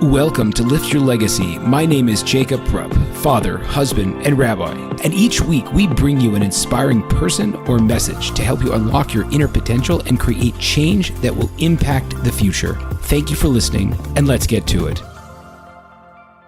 Welcome to Lift Your Legacy. My name is Jacob Rupp, father, husband, and rabbi. And each week we bring you an inspiring person or message to help you unlock your inner potential and create change that will impact the future. Thank you for listening, and let's get to it.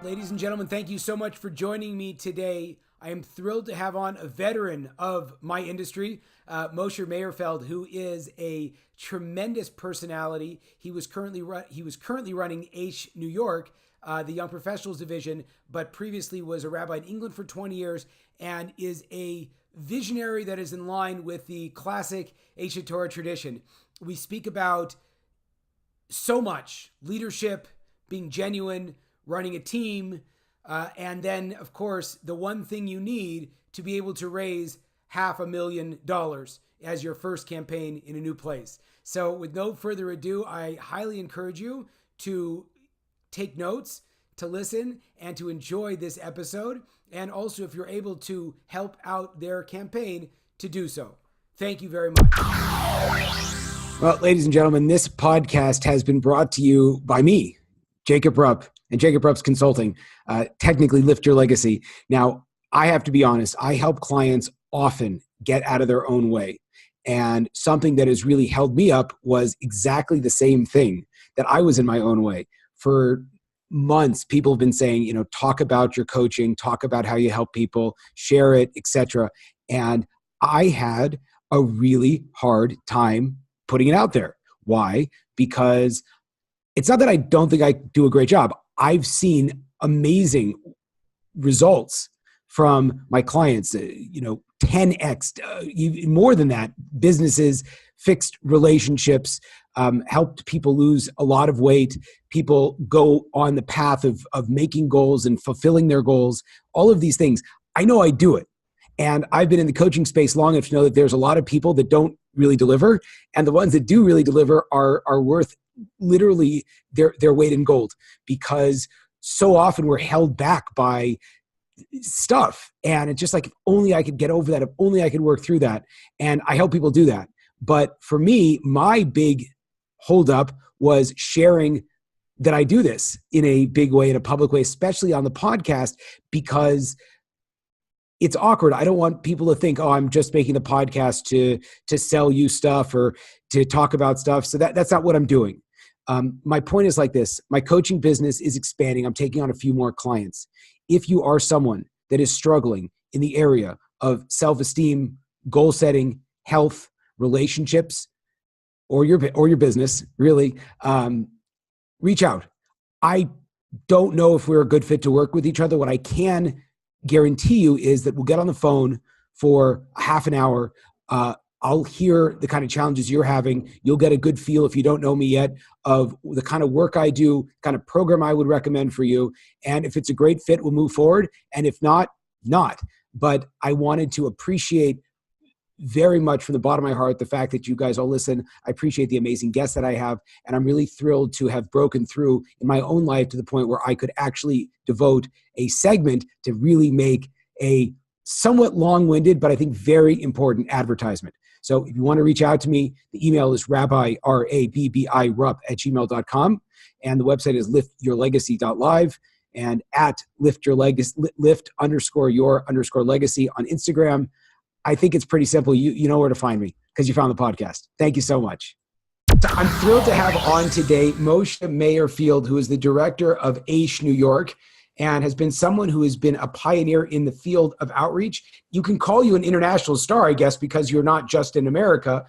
Ladies and gentlemen, thank you so much for joining me today. I am thrilled to have on a veteran of my industry, Moshe Meyerfeld, who is a tremendous personality. He was currently running Aish New York, the Young Professionals Division, but previously was a rabbi in England for 20 years and is a visionary that is in line with the classic Aish Torah tradition. We speak about so much: leadership, being genuine, running a team, and then, of course, the one thing you need to be able to raise $500,000 as your first campaign in a new place. So with no further ado, I highly encourage you to take notes, to listen, and to enjoy this episode. And also, if you're able to help out their campaign, to do so. Thank you very much. Well, ladies and gentlemen, this podcast has been brought to you by me, Jacob Rupp, and Jacob Rupp's Consulting, technically Lift Your Legacy. Now, I have to be honest, I help clients often get out of their own way. And something that has really held me up was exactly the same thing, that I was in my own way. For months, people have been saying, talk about your coaching, talk about how you help people, share it, etc. And I had a really hard time putting it out there. Why? Because it's not that I don't think I do a great job. I've seen amazing results from my clients, 10x, even more than that. Businesses, fixed relationships, helped people lose a lot of weight. People go on the path of making goals and fulfilling their goals. All of these things, I know I do it. And I've been in the coaching space long enough to know that there's a lot of people that don't really deliver. And the ones that do really deliver are worth literally their weight in gold, because so often we're held back by stuff. And it's just like, if only I could get over that, if only I could work through that. And I help people do that. But for me, my big holdup was sharing that I do this in a big way, in a public way, especially on the podcast, because it's awkward. I don't want people to think, I'm just making the podcast to sell you stuff or to talk about stuff. So that's not what I'm doing. My point is like this: my coaching business is expanding. I'm taking on a few more clients. If you are someone that is struggling in the area of self-esteem, goal setting, health, relationships, or your business, really, reach out. I don't know if we're a good fit to work with each other. What I can guarantee you is that we'll get on the phone for a half an hour. I'll hear the kind of challenges you're having. You'll get a good feel, if you don't know me yet, of the kind of work I do, kind of program I would recommend for you. And if it's a great fit, we'll move forward. And if not, not. But I wanted to appreciate very much from the bottom of my heart the fact that you guys all listen. I appreciate the amazing guests that I have. And I'm really thrilled to have broken through in my own life to the point where I could actually devote a segment to really make a somewhat long-winded, but I think very important advertisement. So if you want to reach out to me, the email is rabbi, R-A-B-B-I, Rupp @gmail.com. And the website is liftyourlegacy.live, and at lift_your_legacy on Instagram. I think it's pretty simple. You know where to find me because you found the podcast. Thank you so much. So I'm thrilled to have on today Moshe Meyerfeld, who is the director of Aish New York, and has been someone who has been a pioneer in the field of outreach. You can call you an international star, I guess, because you're not just in America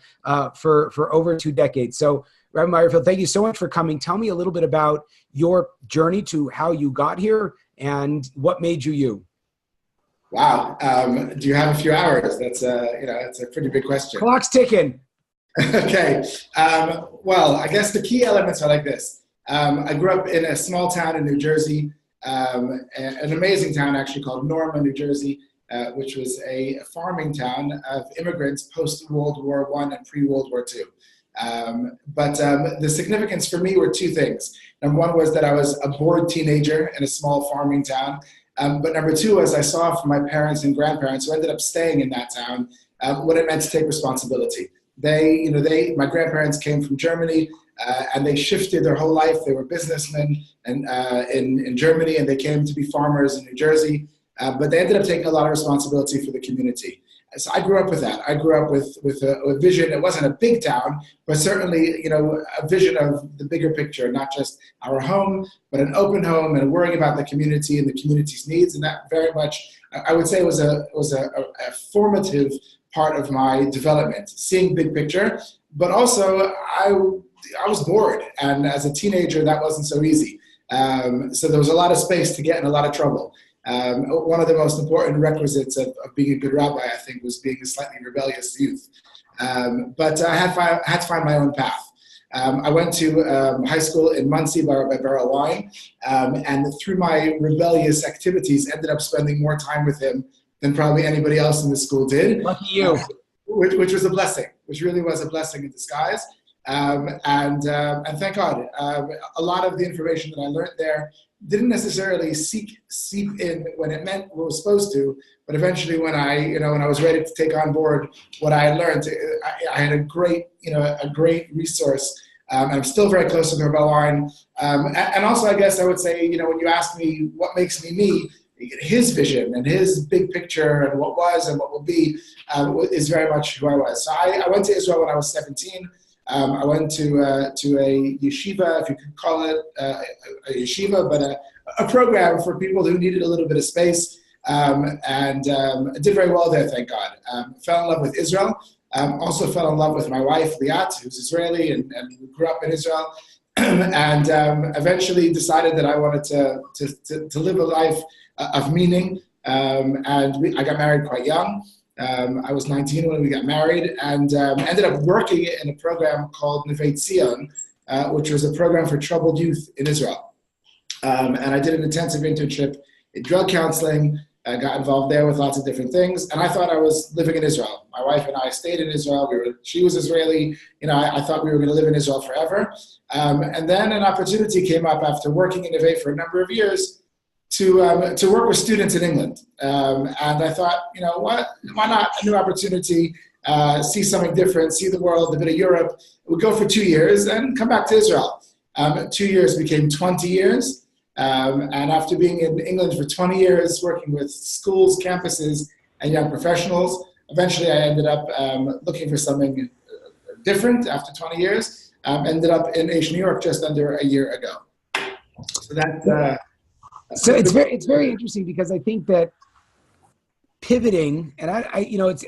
for over 2 decades. So, Rabbi Meyerfeld, thank you so much for coming. Tell me a little bit about your journey to how you got here and what made you you. Wow. Do you have a few hours? That's a pretty big question. Clock's ticking. Okay. Well, I guess the key elements are like this. I grew up in a small town in New Jersey. An amazing town actually called Norma, New Jersey, which was a farming town of immigrants post-World War I and pre-World War II. But the significance for me were two things. Number one was that I was a bored teenager in a small farming town. But number two was I saw from my parents and grandparents who ended up staying in that town what it meant to take responsibility. My grandparents came from Germany. and they shifted their whole life. They were businessmen and in Germany, and they came to be farmers in New Jersey, but they ended up taking a lot of responsibility for the community. So I grew up with that. I grew up with a vision. It wasn't a big town, but certainly, a vision of the bigger picture, not just our home, but an open home and worrying about the community and the community's needs. And that very much, I would say, was a formative part of my development, seeing big picture. But also, I was bored, and as a teenager, that wasn't so easy. So there was a lot of space to get in a lot of trouble. One of the most important requisites of being a good rabbi, I think, was being a slightly rebellious youth. But I had to find my own path. I went to high school in Monsey by Beryl Wine, and through my rebellious activities, ended up spending more time with him than probably anybody else in the school did. Lucky you. Which was a blessing, which really was a blessing in disguise. And thank God, a lot of the information that I learned there didn't necessarily seep in when it meant what it was supposed to, but eventually when I was ready to take on board what I had learned, I had a great resource. And I'm still very close to Beryl Wine. And also, I guess I would say, when you ask me what makes me me, his vision and his big picture and what was and what will be is very much who I was. So I went to Israel when I was 17. I went to a yeshiva, if you could call it a yeshiva, but a program for people who needed a little bit of space, and I did very well there, thank God. Fell in love with Israel. Also fell in love with my wife, Liat, who's Israeli and grew up in Israel, and eventually decided that I wanted to live a life of meaning, and I got married quite young. I was 19 when we got married, and ended up working in a program called Neve Tzion, which was a program for troubled youth in Israel. And I did an intensive internship in drug counseling. I got involved there with lots of different things, and I thought I was living in Israel. My wife and I stayed in Israel. She was Israeli. I thought we were going to live in Israel forever. And then an opportunity came up after working in Neve for a number of years to work with students in England. And I thought, why not a new opportunity, see something different, see the world, a bit of Europe. We'd go for 2 years and come back to Israel. 2 years became 20 years. And after being in England for 20 years, working with schools, campuses, and young professionals, eventually I ended up looking for something different after 20 years. Ended up in New York just under a year ago. So that... So it's very interesting, because I think that pivoting, and I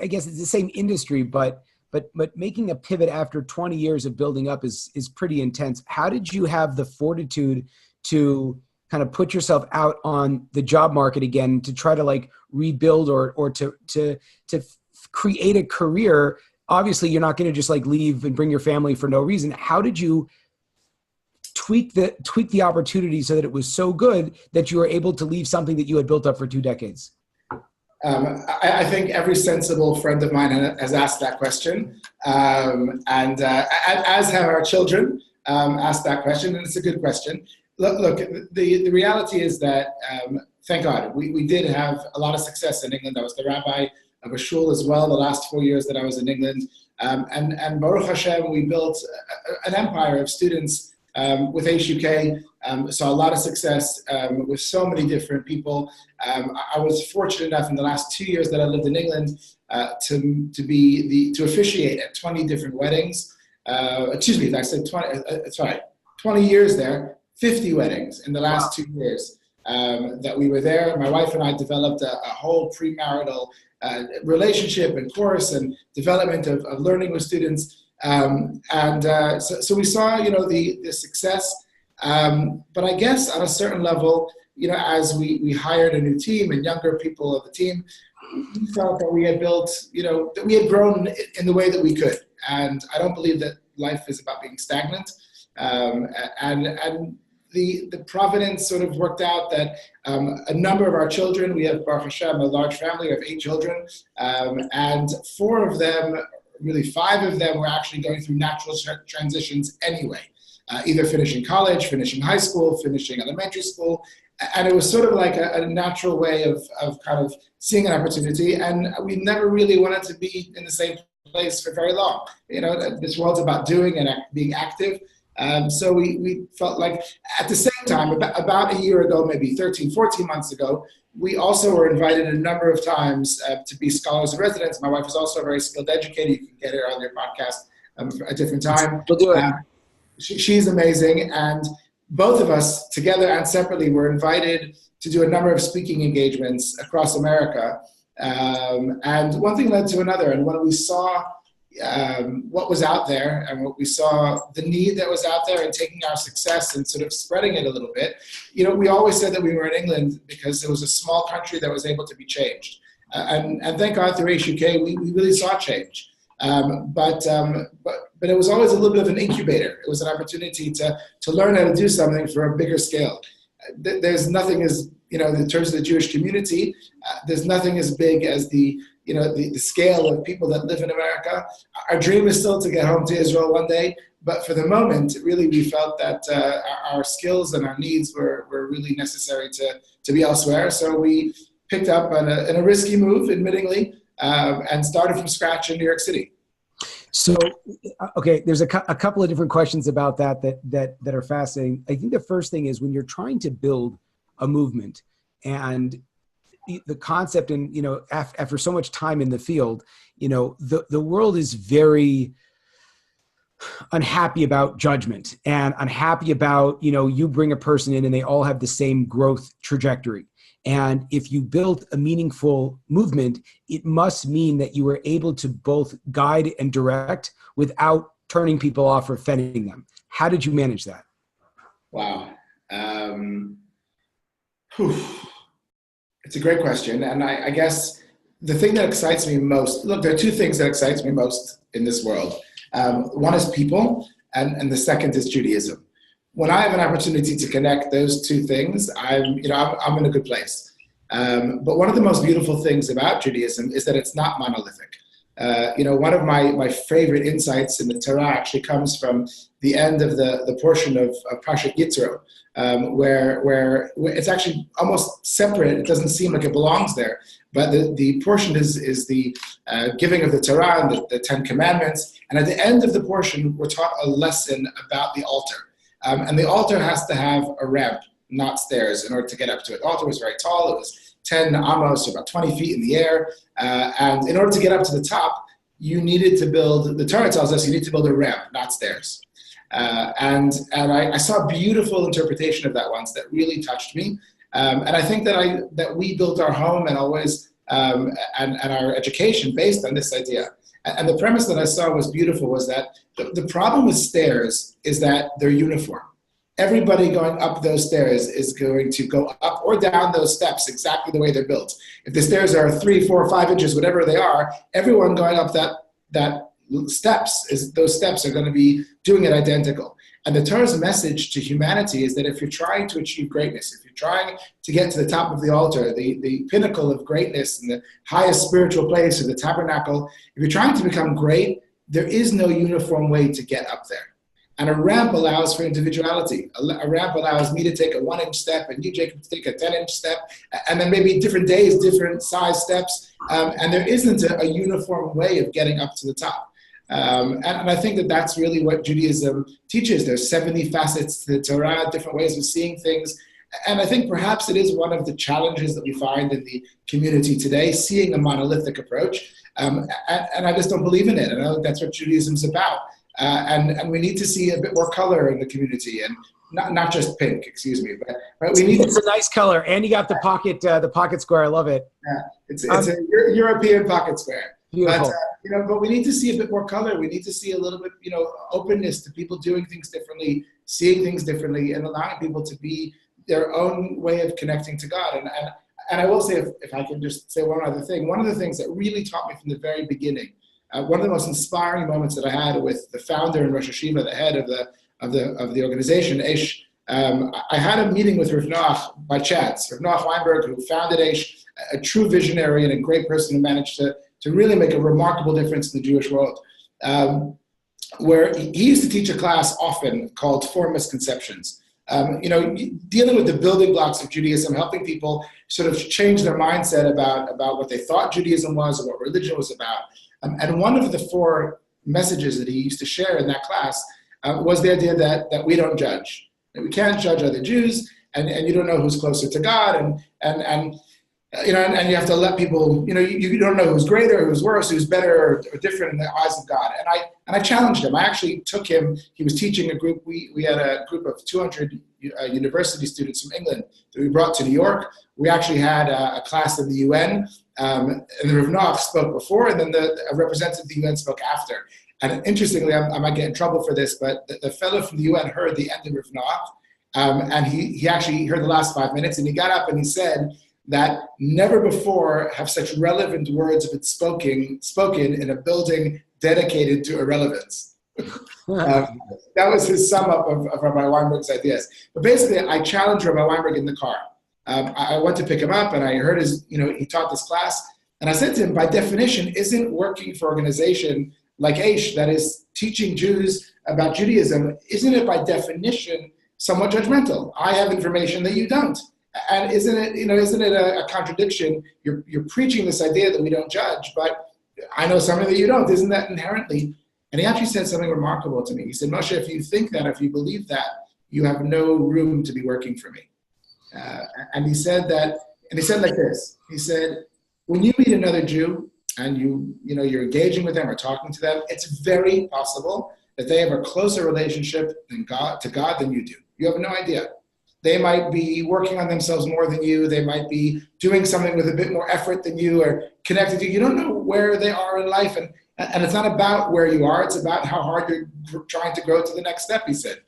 guess it's the same industry, but making a pivot after 20 years of building up is pretty intense. How did you have the fortitude to kind of put yourself out on the job market again to try to rebuild or to create a career? Obviously, you're not going to just leave and bring your family for no reason. How did you tweak the opportunity so that it was so good that you were able to leave something that you had built up for 2 decades? I think every sensible friend of mine has asked that question, and as have our children asked that question, and it's a good question. Look, the reality is that, thank God, we did have a lot of success in England. I was the rabbi of a shul as well the last 4 years that I was in England, and Baruch Hashem, we built an empire of students with HUK, saw a lot of success with so many different people. I was fortunate enough in the last 2 years that I lived in England to officiate at 20 different weddings. Excuse me, I said 20. Sorry, 20 years there, 50 weddings in the last 2 years that we were there. My wife and I developed a whole premarital relationship and course and development of learning with students. So we saw, the success, but I guess on a certain level, as we hired a new team and younger people of the team, we felt that we had built, that we had grown in the way that we could. And I don't believe that life is about being stagnant. And the providence sort of worked out that a number of our children, we have, Baruch Hashem, a large family of 8 children, and 4 of them, really 5 of them, were actually going through natural transitions anyway, either finishing college, finishing high school, finishing elementary school. And it was sort of like a natural way of kind of seeing an opportunity. And we never really wanted to be in the same place for very long. This world's about doing and being active. So we felt like at the same time, about a year ago, maybe 13, 14 months ago, we also were invited a number of times to be scholars in residence. My wife is also a very skilled educator. You can get her on your podcast a different time. We'll do it. She's amazing. And both of us, together and separately, were invited to do a number of speaking engagements across America. And one thing led to another. And when we saw what was out there and what we saw the need that was out there and taking our success and sort of spreading it a little bit, we always said that we were in England because it was a small country that was able to be changed. And thank God through HUK, we really saw change. But it was always a little bit of an incubator. It was an opportunity to learn how to do something for a bigger scale. There's nothing as, in terms of the Jewish community, there's nothing as big as the scale of people that live in America. Our dream is still to get home to Israel one day, but for the moment, really, we felt that our skills and our needs were really necessary to be elsewhere. So we picked up in a risky move, admittingly, and started from scratch in New York City. So, okay, there's a couple of different questions about that are fascinating. I think the first thing is when you're trying to build a movement and the concept, and after so much time in the field, the world is very unhappy about judgment and unhappy about, you bring a person in and they all have the same growth trajectory. And if you built a meaningful movement, it must mean that you were able to both guide and direct without turning people off or offending them. How did you manage that? Wow. It's a great question. And I guess the thing that excites me most, look, there are two things that excites me most in this world. One is people, and the second is Judaism. When I have an opportunity to connect those two things, I'm in a good place. But one of the most beautiful things about Judaism is that it's not monolithic. One of my favorite insights in the Torah actually comes from the end of the portion of Parashat Yitro, where it's actually almost separate. It doesn't seem like it belongs there. But the portion is the giving of the Torah and the Ten Commandments. And at the end of the portion, we're taught a lesson about the altar. And the altar has to have a ramp, not stairs, in order to get up to it. The altar was very tall. It was 10 amos, about 20 feet in the air. And in order to get up to the top, you needed to build, the Torah tells us you need to build a ramp, not stairs. And I saw a beautiful interpretation of that once that really touched me. And I think that we built our home and always, and our education based on this idea. And the premise that I saw was beautiful was that the problem with stairs is that they're uniform. Everybody going up those stairs is going to go up or down those steps exactly the way they're built. If the stairs are 3, 4, 5 inches, whatever they are, everyone going up those steps are going to be doing it identical. And the Torah's message to humanity is that if you're trying to achieve greatness, if you're trying to get to the top of the altar, the pinnacle of greatness and the highest spiritual place or the tabernacle, if you're trying to become great, there is no uniform way to get up there. And a ramp allows for individuality. A ramp allows me to take a 1-inch step and you, Jacob, to take a 10-inch step, and then maybe different days, different size steps. And there isn't a uniform way of getting up to the top. And I think that that's really what Judaism teaches. There's 70 facets to the Torah, different ways of seeing things. And I think perhaps it is one of the challenges that we find in the community today, seeing a monolithic approach. And I just don't believe in it. And I think that's what Judaism's about. And we need to see a bit more color in the community, and not just pink, excuse me, but we need. It's a nice color, and you got the pocket square. I love it. Yeah, it's a European pocket square. Beautiful. But we need to see a bit more color. We need to see a little bit, openness to people doing things differently, seeing things differently, and allowing people to be their own way of connecting to God. And I will say, if I can just say one other thing, one of the things that really taught me from the very beginning. One of the most inspiring moments that I had with the founder and Rosh Hashiva, the head of the organization, Aish, I had a meeting with Rav Noach by chance. Rav Noach Weinberg, who founded Aish, a true visionary and a great person who managed to really make a remarkable difference in the Jewish world. Where he used to teach a class often called Four Misconceptions. Dealing with the building blocks of Judaism, helping people sort of change their mindset about what they thought Judaism was or what religion was about. And one of the 4 messages that he used to share in that class was the idea that we don't judge. That we can't judge other Jews, and you don't know who's closer to God, and you have to let people, you don't know who's greater, who's worse, who's better or different in the eyes of God. And I challenged him. I actually took him. He was teaching a group. We had a group of 200 university students from England that we brought to New York. We actually had a class in the UN, and the Rav Noach spoke before, and then a representative of the UN spoke after. And interestingly, I might get in trouble for this, but the fellow from the UN heard the end of Rav Noach, and he actually heard the last 5 minutes, and he got up and he said that never before have such relevant words been spoken in a building dedicated to irrelevance. That was his sum up of Rabbi Weinberg's ideas. But basically, I challenged Rabbi Weinberg in the car. I went to pick him up, and I heard he taught this class, and I said to him, by definition, isn't working for an organization like Aish, that is teaching Jews about Judaism, isn't it by definition somewhat judgmental? I have information that you don't. And isn't it a contradiction? You're preaching this idea that we don't judge, but I know something that you don't. Isn't that inherently? And he actually said something remarkable to me. He said, Moshe, if you think that, if you believe that, you have no room to be working for me. And he said like this. He said, when you meet another Jew and you're engaging with them or talking to them, it's very possible that they have a closer relationship to God than you do. You have no idea. They might be working on themselves more than you. They might be doing something with a bit more effort than you, or connected to you. You don't know where they are in life. And it's not about where you are. It's about how hard you're trying to grow to the next step, he said.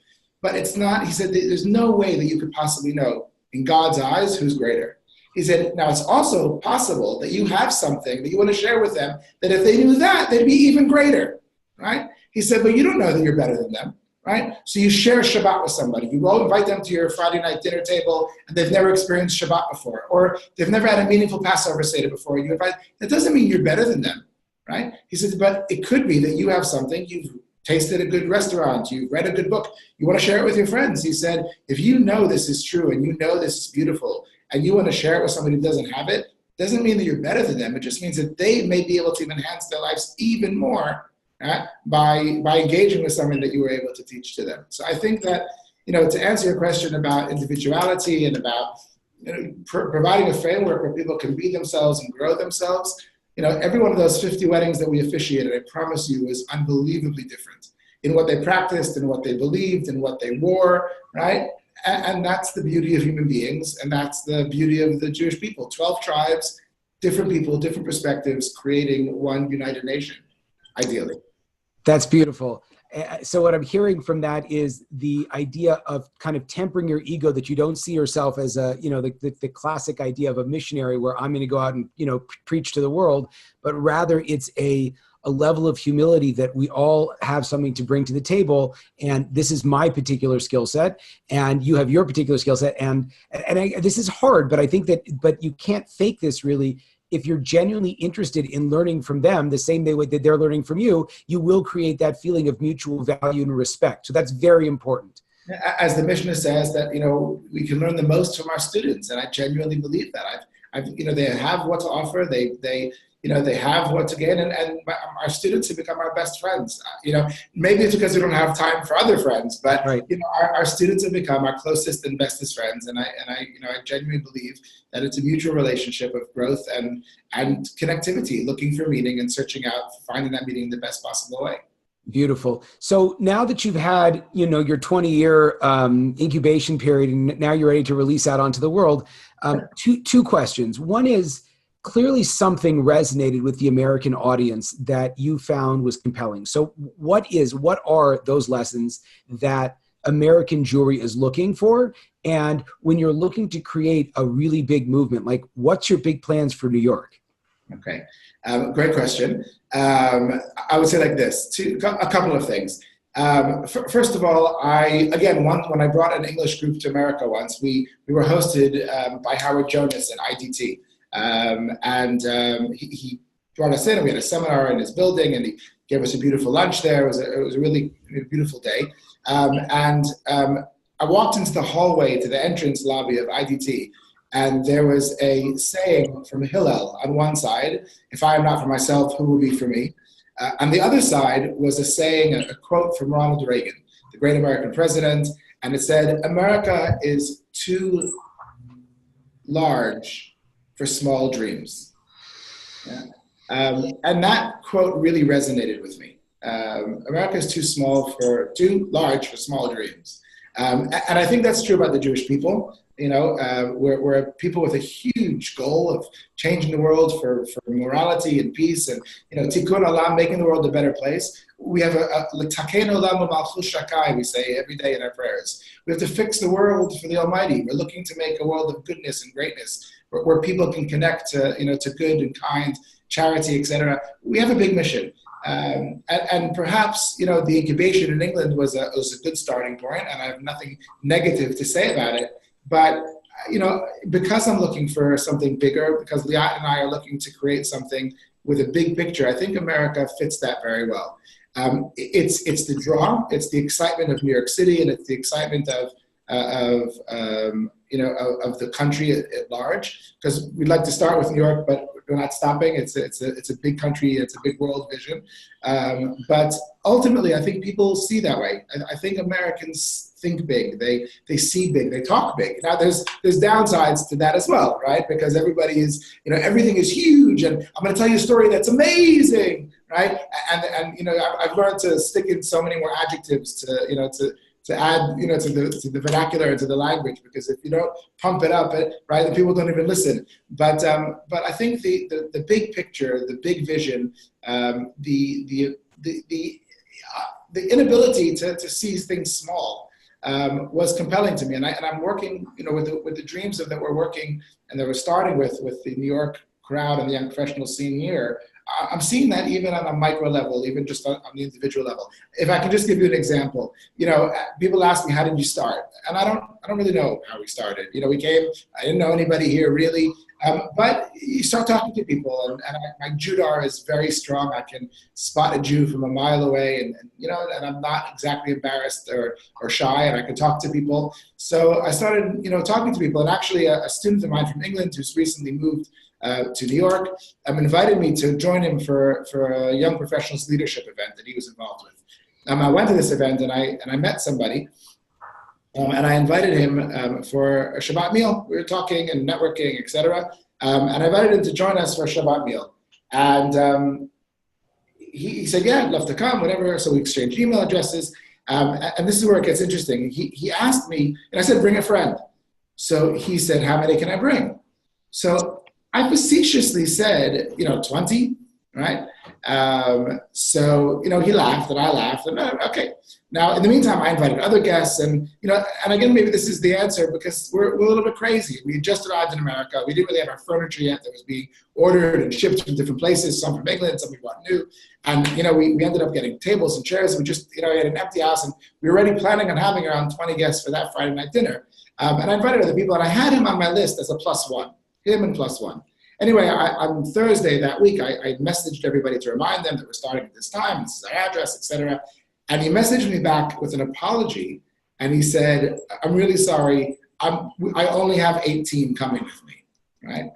But it's not, he said, there's no way that you could possibly know in God's eyes who's greater. He said, now it's also possible that you have something that you want to share with them, that if they knew that, they'd be even greater, right? He said, but you don't know that you're better than them. Right? So you share Shabbat with somebody. You go invite them to your Friday night dinner table, and they've never experienced Shabbat before, or they've never had a meaningful Passover Seder before. That doesn't mean you're better than them, right? He says, but it could be that you have something. You've tasted a good restaurant. You've read a good book. You want to share it with your friends. He said, if you know this is true and you know this is beautiful, and you want to share it with somebody who doesn't have it, doesn't mean that you're better than them. It just means that they may be able to enhance their lives even more by engaging with something that you were able to teach to them. So I think that, to answer your question about individuality and about providing a framework where people can be themselves and grow themselves, every one of those 50 weddings that we officiated, I promise you, was unbelievably different in what they practiced, in what they believed, in what they wore, right? And that's the beauty of human beings, and that's the beauty of the Jewish people. 12 tribes, different people, different perspectives, creating one united nation, ideally. That's beautiful. So what I'm hearing from that is the idea of kind of tempering your ego, that you don't see yourself as the classic idea of a missionary where I'm going to go out and, preach to the world, but rather it's a level of humility that we all have something to bring to the table. And this is my particular skill set, and you have your particular skill set. And this is hard, but I think but you can't fake this really. If you're genuinely interested in learning from them the same way that they're learning from you, you will create that feeling of mutual value and respect. So that's very important. As the Mishnah says, that we can learn the most from our students, and I genuinely believe that. They have what to offer. They have what to gain, and our students have become our best friends. Maybe it's because we don't have time for other friends, but right. Our students have become our closest and bestest friends, and I genuinely believe that it's a mutual relationship of growth and connectivity, looking for meaning and searching out, finding that meaning in the best possible way. Beautiful. So now that you've had, your 20-year incubation period, and now you're ready to release out onto the world, two questions. One is, clearly something resonated with the American audience that you found was compelling. So what are those lessons that American Jewry is looking for? And when you're looking to create a really big movement, like what's your big plans for New York? Okay. Great question. I would say like this, a couple of things. First of all, when I brought an English group to America once, we were hosted by Howard Jonas at IDT. He brought us in, and we had a seminar in his building, and he gave us a beautiful lunch there. It was a really beautiful day. I walked into the hallway to the entrance lobby of IDT, and there was a saying from Hillel on one side: "If I am not for myself, who will be for me?" On the other side was a saying, a quote from Ronald Reagan, the great American president, and it said, "America is too large for small dreams." Yeah. And that quote really resonated with me. America is too large for small dreams. And I think that's true about the Jewish people. We're people with a huge goal of changing the world for morality and peace, and tikkun olam, making the world a better place. We have l'taken olam u'malchus shakai, we say every day in our prayers. We have to fix the world for the Almighty. We're looking to make a world of goodness and greatness, where people can connect to good and kind, charity, etc. We have a big mission. And perhaps the incubation in England was a good starting point, and I have nothing negative to say about it. But because I'm looking for something bigger, because Liat and I are looking to create something with a big picture, I think America fits that very well. It's the draw, it's the excitement of New York City, and it's the excitement of the country at large. Because we'd like to start with New York, but we're not stopping. It's a big country. It's a big world vision. But ultimately, I think people see that way. I think Americans think big. They see big. They talk big. Now, there's downsides to that as well, right? Because everybody is, everything is huge, and I'm going to tell you a story that's amazing, right? And I've learned to stick in so many more adjectives to add, to the vernacular and to the language, because if you don't pump it up, right, the people don't even listen. But I think the big picture, the big vision, the inability to see things small was compelling to me, and I'm working, with the dreams that we're working and that we're starting with the New York crowd and the young professional scene here. I'm seeing that even on a micro level, even just on the individual level. If I can just give you an example, people ask me, how did you start? And I don't really know how we started. We came, I didn't know anybody here really, but you start talking to people, and my Judar is very strong. I can spot a Jew from a mile away, and I'm not exactly embarrassed or shy, and I can talk to people. So I started, talking to people, and actually a student of mine from England who's recently moved to New York, invited me to join him for a young professionals leadership event that he was involved with. I went to this event, and I met somebody, and I invited him for a Shabbat meal. We were talking and networking, etc. And I invited him to join us for a Shabbat meal. And he said, yeah, I'd love to come, whatever. So we exchanged email addresses. And this is where it gets interesting. He asked me, and I said, bring a friend. So he said, how many can I bring? So I facetiously said, 20, right? So he laughed and I laughed, and okay. Now, in the meantime, I invited other guests, and and again, maybe this is the answer, because we're a little bit crazy. We just arrived in America. We didn't really have our furniture yet that was being ordered and shipped from different places, some from England, some we bought new. And, we ended up getting tables and chairs. We just, we had an empty house, and we were already planning on having around 20 guests for that Friday night dinner. And I invited other people, and I had him on my list as a +1, him and +1. Anyway, on Thursday that week, I messaged everybody to remind them that we're starting at this time, this is our address, etc. And he messaged me back with an apology, and he said, I'm really sorry, I only have 18 coming with me, right?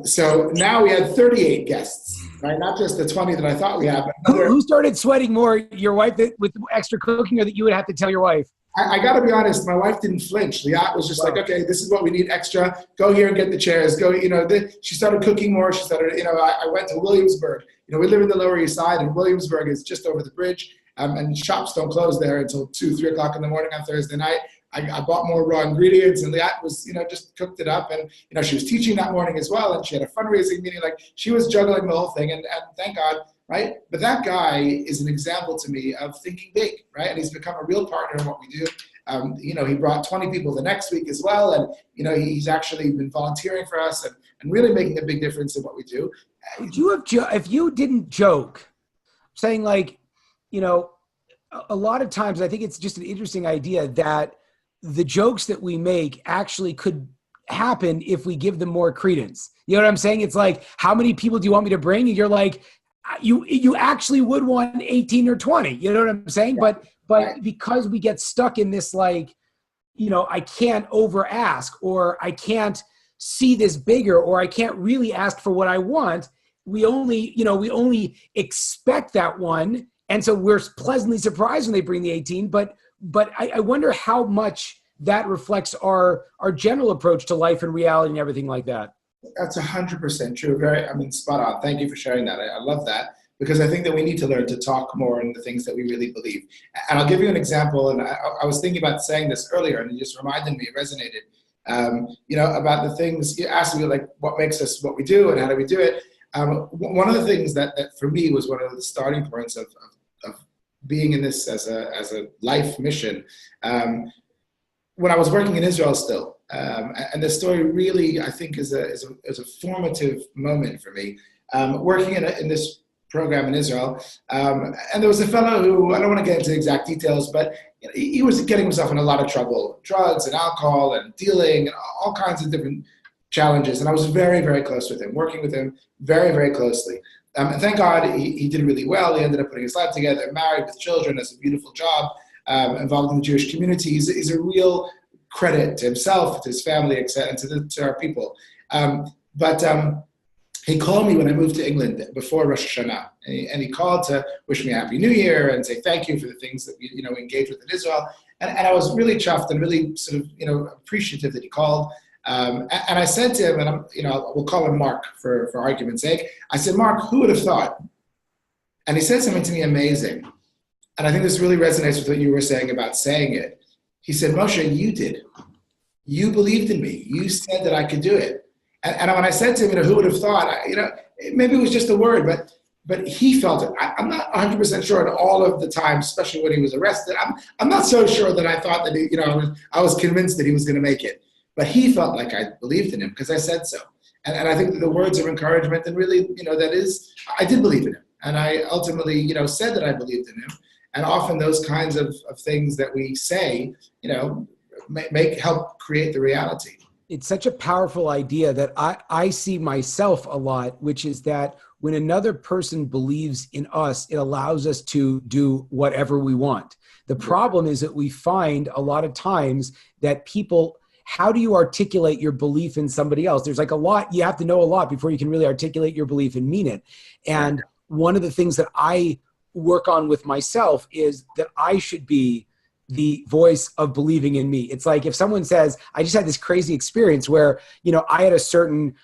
So now we had 38 guests, right? Not just the 20 that I thought we had. But who started sweating more, your wife with extra cooking, or that you would have to tell your wife? I got to be honest, my wife didn't flinch. Liat was just like, okay, this is what we need extra. Go here and get the chairs. Go, she started cooking more. She started, I went to Williamsburg. We live in the Lower East Side, and Williamsburg is just over the bridge. And shops don't close there until 2, 3 o'clock in the morning on Thursday night. I bought more raw ingredients, and Liat was, just cooked it up. And, she was teaching that morning as well. And she had a fundraising meeting. Like, she was juggling the whole thing. And thank God. Right? But that guy is an example to me of thinking big, right? And he's become a real partner in what we do. He brought 20 people the next week as well. And, he's actually been volunteering for us and really making a big difference in what we do. Would you have, if you didn't joke, saying like, a lot of times I think it's just an interesting idea that the jokes that we make actually could happen if we give them more credence. You know what I'm saying? It's like, how many people do you want me to bring? And you're like, you actually would want 18 or 20, you know what I'm saying? Yeah. But because we get stuck in this, like, I can't over ask, or I can't see this bigger, or I can't really ask for what I want. We only expect that one, And so we're pleasantly surprised when they bring the 18, but I wonder how much that reflects our general approach to life and reality and everything like that. That's 100% true. Spot on. Thank you for sharing that. I love that, because I think that we need to learn to talk more in the things that we really believe. And I'll give you an example. And I was thinking about saying this earlier, and it just reminded me, it resonated, about the things you asked me, like what makes us what we do and how do we do it. One of the things that for me was one of the starting points of being in this as a life mission, when I was working in Israel still, and the story really, I think, is a formative moment for me. Working in this program in Israel, and there was a fellow who, I don't want to get into exact details, but he was getting himself in a lot of trouble, drugs and alcohol and dealing and all kinds of different challenges. And I was very, very close with him, working with him very, very closely. And thank God he did really well. He ended up putting his life together, married with children, has a beautiful job, involved in the Jewish community. He's a real credit to himself, to his family, etc., and to our people. But he called me when I moved to England before Rosh Hashanah, and he called to wish me a Happy New Year and say thank you for the things that we engaged with in Israel. And I was really chuffed and really sort of appreciative that he called. And I said to him, and we'll call him Mark for argument's sake. I said, Mark, who would have thought? And he said something to me amazing. And I think this really resonates with what you were saying about saying it. He said, Moshe, you did. You believed in me. You said that I could do it. And when I said to him, who would have thought? Maybe it was just a word, but he felt it. I'm not 100% sure at all of the time, especially when he was arrested. I'm not so sure that I thought that I was convinced that he was going to make it. But he felt like I believed in him because I said so. And I think that the words of encouragement, and really, I did believe in him. And I ultimately, said that I believed in him. And often those kinds of things that we say, help create the reality. It's such a powerful idea that I see myself a lot, which is that when another person believes in us, it allows us to do whatever we want. The problem is that we find a lot of times that people, how do you articulate your belief in somebody else? There's like a lot, you have to know a lot before you can really articulate your belief and mean it. And one of the things that I work on with myself is that I should be the voice of believing in me. It's like if someone says, I just had this crazy experience where, I had a certain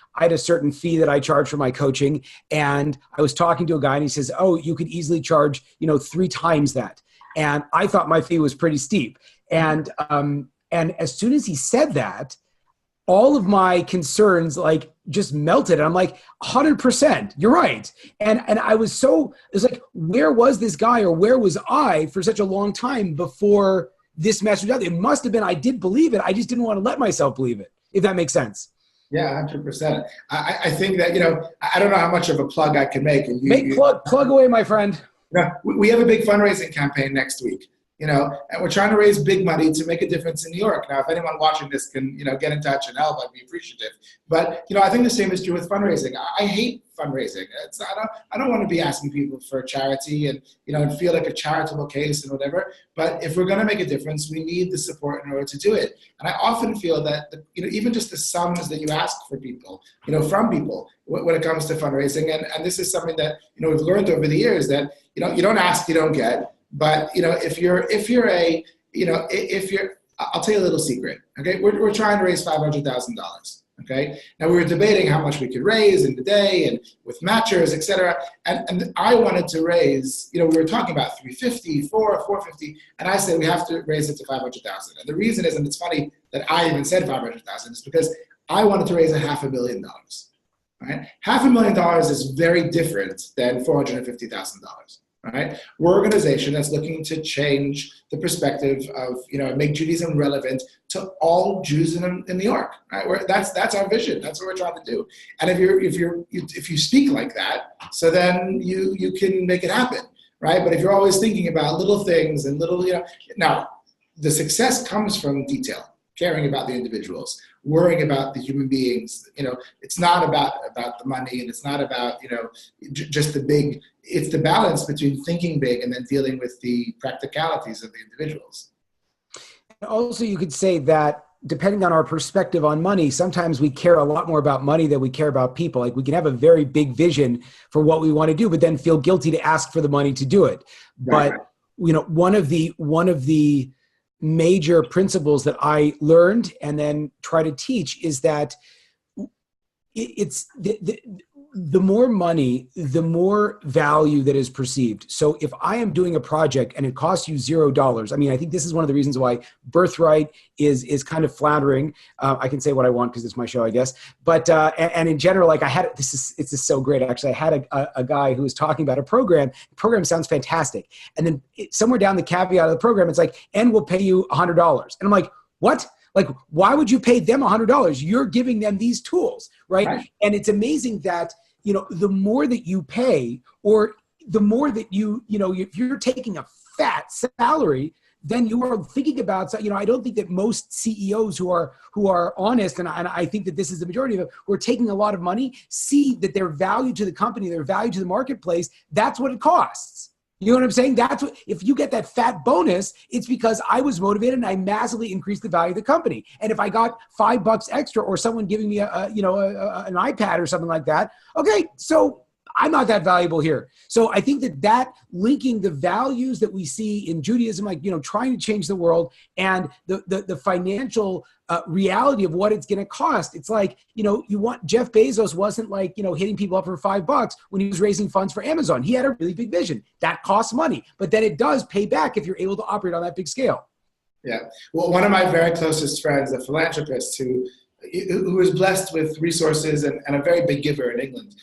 fee that I charge for my coaching. And I was talking to a guy and he says, oh, you could easily charge, 3 times that. And I thought my fee was pretty steep. And as soon as he said that, all of my concerns just melted. And I'm like, 100%, you're right. And I was it's like, where was this guy, or where was I for such a long time before this message out? It must have been, I did believe it. I just didn't want to let myself believe it, if that makes sense. Yeah, 100%. I think that, I don't know how much of a plug I can make. Plug away, my friend. We have a big fundraising campaign next week. And we're trying to raise big money to make a difference in New York. Now, if anyone watching this can, get in touch and help, I'd be appreciative. But, I think the same is true with fundraising. I hate fundraising. I don't want to be asking people for charity and, and feel like a charitable case and whatever. But if we're going to make a difference, we need the support in order to do it. And I often feel that, even just the sums that you ask for people, from people when it comes to fundraising. And this is something that, we've learned over the years that, you don't ask, you don't get. But if you're I'll tell you a little secret. Okay, we're trying to raise $500,000. Okay, now we were debating how much we could raise in the day and with matchers, etc. And I wanted to raise. We were talking about 350, 450, and I said we have to raise it to 500,000. And the reason is, and it's funny that I even said 500,000, is because I wanted to raise $500,000. Right, $500,000 is very different than $450,000. Right? We're an organization that's looking to change the perspective of, make Judaism relevant to all Jews in New York. Right? That's our vision. That's what we're trying to do. And if you speak like that, so then you can make it happen, right? But if you're always thinking about little things and little, now the success comes from detail. Caring about the individuals, worrying about the human beings. It's not about the money, and it's not about, just the big. It's the balance between thinking big and then dealing with the practicalities of the individuals. Also, you could say that depending on our perspective on money, sometimes we care a lot more about money than we care about people. Like we can have a very big vision for what we want to do, but then feel guilty to ask for the money to do it. Right. But one of the major principles that I learned and then try to teach is that it's the more money, the more value that is perceived. So if I am doing a project and it costs you $0, I mean, I think this is one of the reasons why Birthright is kind of flattering. I can say what I want because it's my show, I guess. But and in general, like it's just so great. Actually, I had a guy who was talking about a program. The program sounds fantastic, and then somewhere down the caveat of the program, it's like, and we'll pay you $100. And I'm like, what? Like, why would you pay them $100? You're giving them these tools, right? And it's amazing that, the more that you pay, or the more that if you're taking a fat salary, then you are thinking about, I don't think that most CEOs who are honest, and I think that this is the majority of them, who are taking a lot of money, see that their value to the company, their value to the marketplace, that's what it costs. You know what I'm saying? That's what, if you get that fat bonus, it's because I was motivated and I massively increased the value of the company. And if I got $5 extra, or someone giving me an iPad or something like that, okay, so I'm not that valuable here. So I think that linking the values that we see in Judaism, like, trying to change the world, and the financial reality of what it's going to cost. It's like, Jeff Bezos wasn't like, hitting people up for $5 when he was raising funds for Amazon. He had a really big vision. That costs money, but then it does pay back if you're able to operate on that big scale. Yeah. Well, one of my very closest friends, a philanthropist who was blessed with resources and a very big giver in England,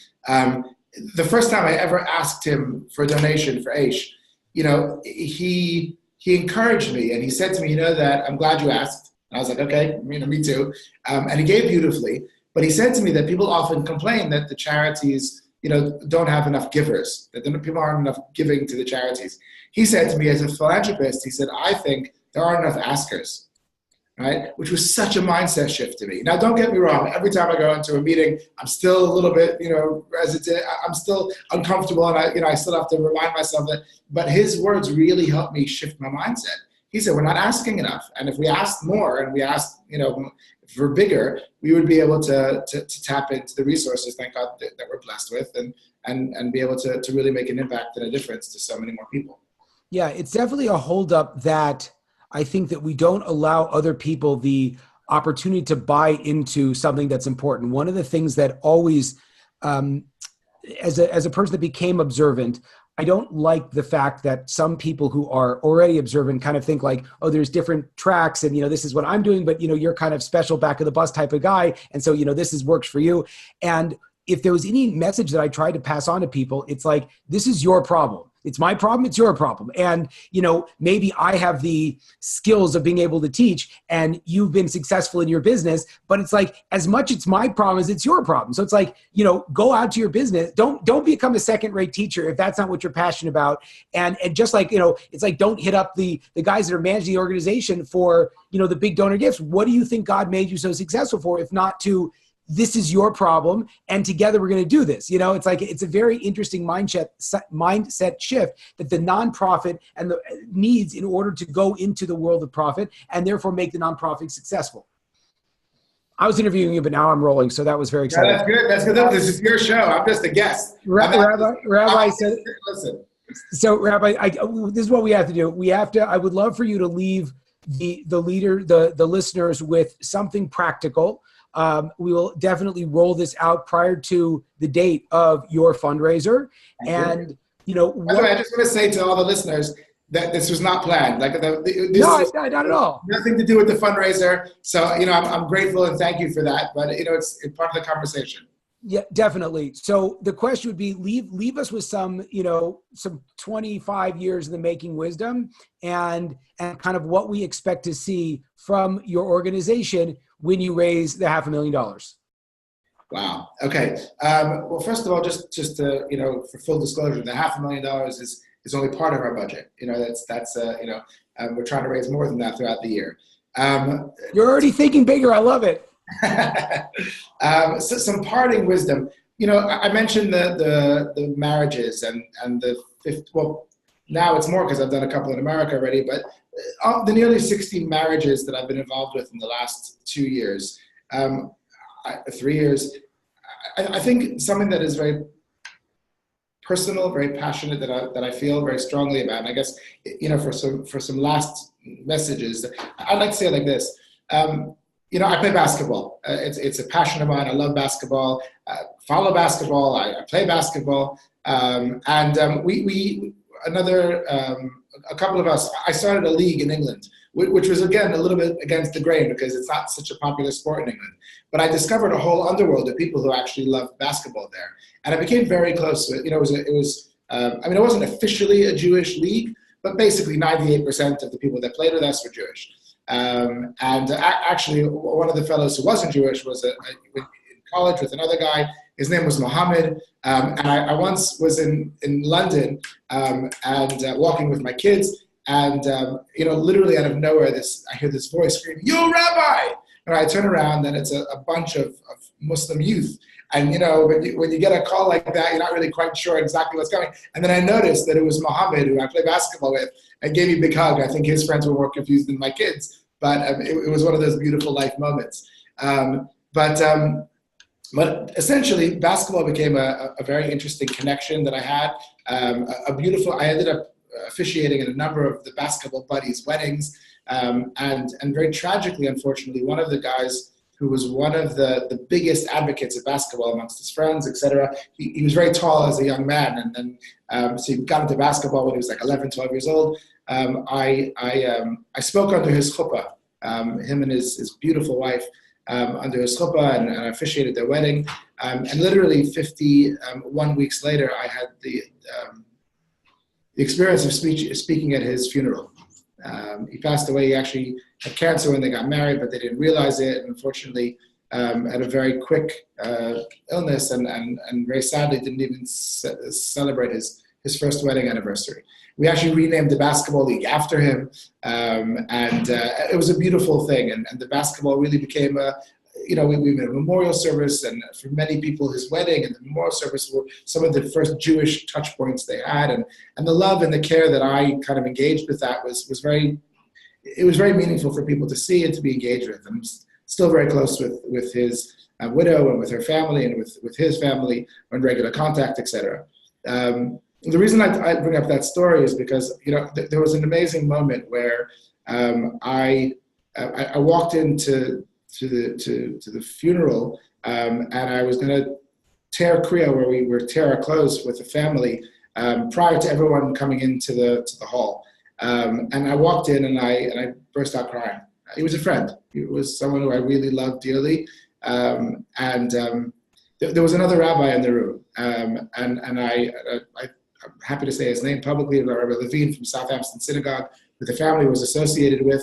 the first time I ever asked him for a donation for Aish, he encouraged me, and he said to me, that I'm glad you asked. And I was like, okay, me too. And he gave beautifully, but he said to me that people often complain that the charities, don't have enough givers, that people aren't enough giving to the charities. He said to me, as a philanthropist, he said, I think there aren't enough askers. Right? Which was such a mindset shift to me. Now, don't get me wrong. Every time I go into a meeting, I'm still a little bit, hesitant. I'm still uncomfortable, and I still have to remind myself that. But his words really helped me shift my mindset. He said, we're not asking enough, and if we asked more, and we asked, if we're bigger, we would be able to tap into the resources, thank God, that we're blessed with, and be able to really make an impact and a difference to so many more people. Yeah, it's definitely a holdup that I think that we don't allow other people the opportunity to buy into something that's important. One of the things that always, as a person that became observant, I don't like the fact that some people who are already observant kind of think like, oh, there's different tracks, and this is what I'm doing, but you're kind of special back of the bus type of guy, and so this works for you. And if there was any message that I tried to pass on to people, it's like, this is your problem. It's my problem. It's your problem. And, maybe I have the skills of being able to teach, and you've been successful in your business, but it's like, as much it's my problem as it's your problem. So it's like, go out to your business. Don't become a second-rate teacher if that's not what you're passionate about. And just like, it's like, don't hit up the guys that are managing the organization for, the big donor gifts. What do you think God made you so successful for, if not to, this is your problem, and together we're going to do this. It's like, it's a very interesting mindset shift that the nonprofit and the needs in order to go into the world of profit, and therefore make the nonprofit successful. I was interviewing you, but now I'm rolling, so that was very exciting. Yeah, that's good. This is your show. I'm just a guest. Rabbi said, listen. So Rabbi, this is what we have to do. I would love for you to leave the listeners with something practical. We will definitely roll this out prior to the date of your fundraiser. And, By the way, I just want to say to all the listeners that this was not planned. Like, not at all. Nothing to do with the fundraiser. So, I'm grateful and thank you for that. But, it's part of the conversation. Yeah, definitely. So the question would be, leave us with some 25 years in the making wisdom, and kind of what we expect to see from your organization when you raise the $500,000. Wow. Okay. Well, first of all, just to, for full disclosure, the $500,000 is only part of our budget. We're trying to raise more than that throughout the year. You're already thinking bigger. I love it. So some parting wisdom. I mentioned the marriages and the fifth. Well, now it's more because I've done a couple in America already. But the nearly 60 marriages that I've been involved with in the last 2 years, 3 years, I think something that is very personal, very passionate, that I feel very strongly about. And I guess, for some last messages, I'd like to say it like this. I play basketball. It's a passion of mine. I love basketball. Follow basketball. I play basketball. A couple of us, I started a league in England, which was, again, a little bit against the grain because it's not such a popular sport in England. But I discovered a whole underworld of people who actually loved basketball there. And I became very close to it. It wasn't officially a Jewish league, but basically 98% of the people that played with us were Jewish. Actually, one of the fellows who wasn't Jewish was in college with another guy. His name was Mohammed. And I once was in London and walking with my kids. And, literally out of nowhere, I hear this voice screaming, "Yo, Rabbi!" And I turn around, and it's a bunch of Muslim youth. And, when you get a call like that, you're not really quite sure exactly what's coming. And then I noticed that it was Mohammed, who I play basketball with, and gave me a big hug. I think his friends were more confused than my kids. But it was one of those beautiful life moments. But essentially, basketball became a very interesting connection that I had. I ended up officiating in a number of the basketball buddies' weddings. And very tragically, unfortunately, one of the guys who was one of the biggest advocates of basketball amongst his friends, etc. He was very tall as a young man, and then so he got into basketball when he was like 11, 12 years old. I spoke under his chuppah, him and his beautiful wife, under his chuppah, and I officiated their wedding. And literally 51 weeks later, I had the experience of speaking at his funeral. He passed away. He actually had cancer when they got married, but they didn't realize it. And unfortunately, had a very quick illness, and very sadly didn't even celebrate his first wedding anniversary. We actually renamed the basketball league after him, and it was a beautiful thing. And the basketball really became we made a memorial service, and for many people, his wedding and the memorial service were some of the first Jewish touch points they had, and the love and the care that I kind of engaged with that was very meaningful for people to see and to be engaged with. I'm still very close with his widow and with her family and with his family, on regular contact, etc. The reason I bring up that story is because there was an amazing moment where I walked into the funeral, and I was going to tear kriya, where we were tear our clothes with the family, prior to everyone coming into the hall. And I walked in, and I burst out crying. He was a friend. He was someone who I really loved dearly. There was another rabbi in the room, and I'm happy to say his name publicly, Rabbi Levine from Southampton Synagogue, that the family was associated with.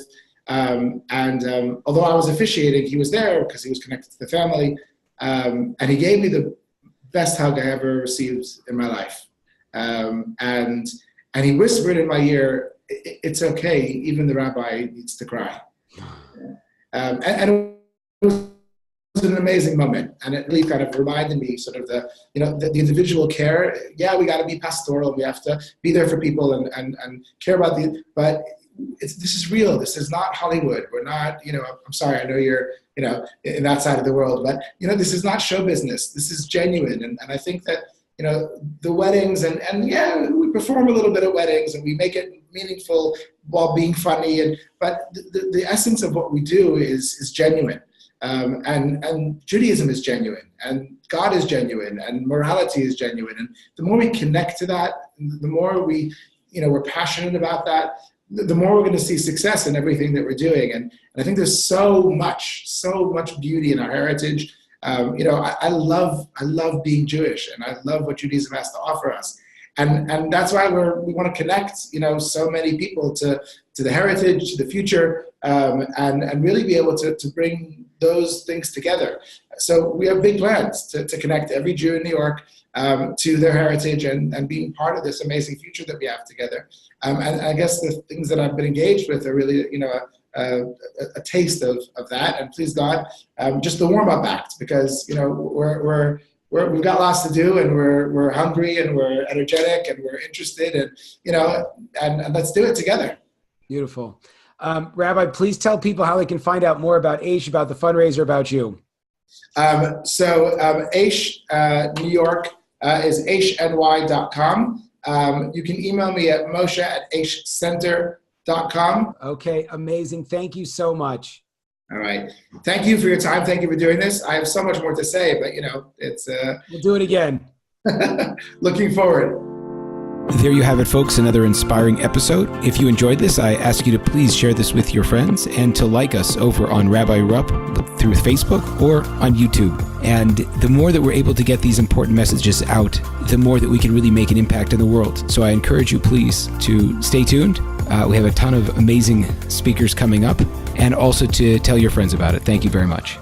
Although I was officiating, he was there because he was connected to the family. And he gave me the best hug I ever received in my life. And he whispered in my ear, "It's okay, even the rabbi needs to cry." And it was an amazing moment, and it really kind of reminded me sort of the individual care. Yeah, we got to be pastoral. We have to be there for people and care about but this is real. This is not Hollywood. We're not, I'm sorry, I know you're, in that side of the world, but, this is not show business. This is genuine. And I think that, the weddings and yeah, we perform a little bit at weddings and we make it meaningful while being funny. But the essence of what we do is genuine. And Judaism is genuine, and God is genuine, and morality is genuine. And the more we connect to that, the more we're passionate about that, the more we're going to see success in everything that we're doing. And I think there's so much beauty in our heritage. I love being Jewish, and I love what Judaism has to offer us. And that's why we want to connect, so many people to the heritage, to the future, and really be able to bring those things together. So we have big plans to connect every Jew in New York to their heritage and being part of this amazing future that we have together. And I guess the things that I've been engaged with are really, a taste of that. And please God, just the warm-up act, because we've got lots to do, and we're hungry, and we're energetic, and we're interested, and and let's do it together. Beautiful. Rabbi, please tell people how they can find out more about Aish, about the fundraiser, about you. Aish, New York, is aishny.com. You can email me at moshe@aishcenter.com. Okay, amazing. Thank you so much. All right. Thank you for your time. Thank you for doing this. I have so much more to say, but it's We'll do it again. looking forward. There you have it, folks, another inspiring episode. If you enjoyed this, I ask you to please share this with your friends and to like us over on Rabbi Rupp through Facebook or on YouTube. And the more that we're able to get these important messages out, the more that we can really make an impact in the world. So I encourage you, please, to stay tuned. We have a ton of amazing speakers coming up, and also to tell your friends about it. Thank you very much.